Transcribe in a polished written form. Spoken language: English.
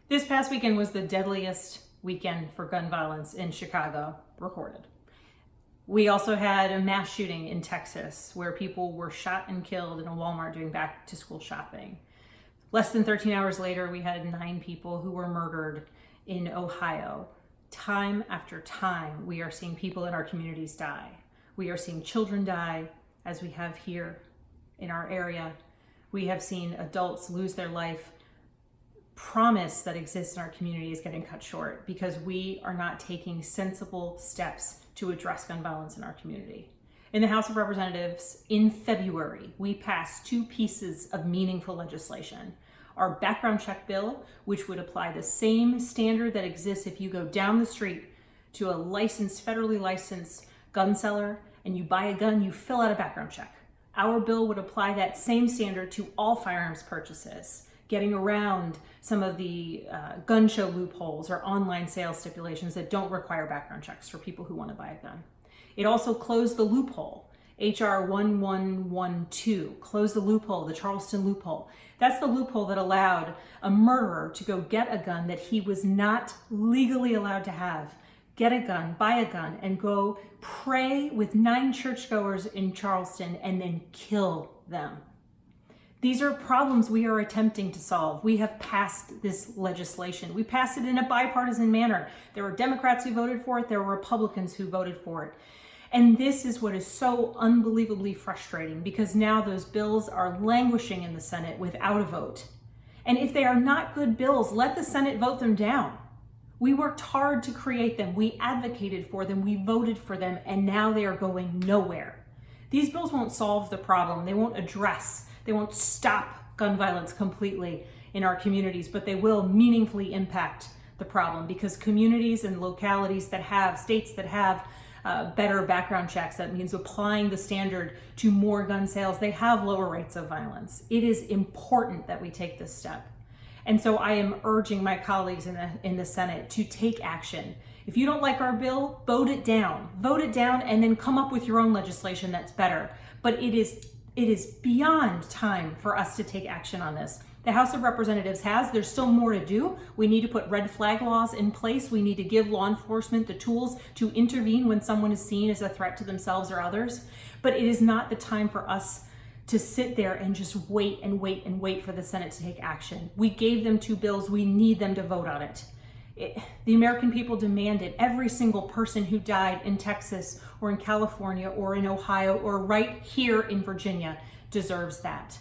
This past weekend was the deadliest weekend for gun violence in Chicago recorded. We also had a mass shooting in Texas where people were shot and killed in a Walmart doing back to school shopping. Less than 13 hours later, we had 9 people who were murdered in Ohio. Time after time, we are seeing people in our communities die. We are seeing children die, as we have here in our area. We have seen adults lose their life. Promise that exists in our community is getting cut short because we are not taking sensible steps to address gun violence in our community. In the House of Representatives, in February, we passed 2 pieces of meaningful legislation. Our background check bill, which would apply the same standard that exists if you go down the street to a federally licensed gun seller and you buy a gun, you fill out a background check. Our bill would apply that same standard to all firearms purchases, getting around some of the gun show loopholes or online sales stipulations that don't require background checks for people who want to buy a gun. It also closed the loophole. HR 1112 closed the loophole, the Charleston loophole. That's the loophole that allowed a murderer to go get a gun that he was not legally allowed to have. Get a gun, buy a gun, and go pray with 9 churchgoers in Charleston and then kill them. These are problems we are attempting to solve. We have passed this legislation. We passed it in a bipartisan manner. There were Democrats who voted for it. There were Republicans who voted for it. And this is what is so unbelievably frustrating because now those bills are languishing in the Senate without a vote. And if they are not good bills, let the Senate vote them down. We worked hard to create them. We advocated for them. We voted for them. And now they are going nowhere. These bills won't solve the problem. They won't stop gun violence completely in our communities, but they will meaningfully impact the problem because communities and localities that have, states that have better background checks, that means applying the standard to more gun sales, they have lower rates of violence. It is important that we take this step. And so I am urging my colleagues in the Senate to take action. If you don't like our bill, vote it down. Vote it down and then come up with your own legislation that's better. But it is beyond time for us to take action on this. The House of Representatives there's still more to do. We need to put red flag laws in place. We need to give law enforcement the tools to intervene when someone is seen as a threat to themselves or others. But it is not the time for us to sit there and just wait and wait and wait for the Senate to take action. We gave them 2 bills. We need them to vote on it. The American people demand it. Every single person who died in Texas or in California or in Ohio or right here in Virginia deserves that.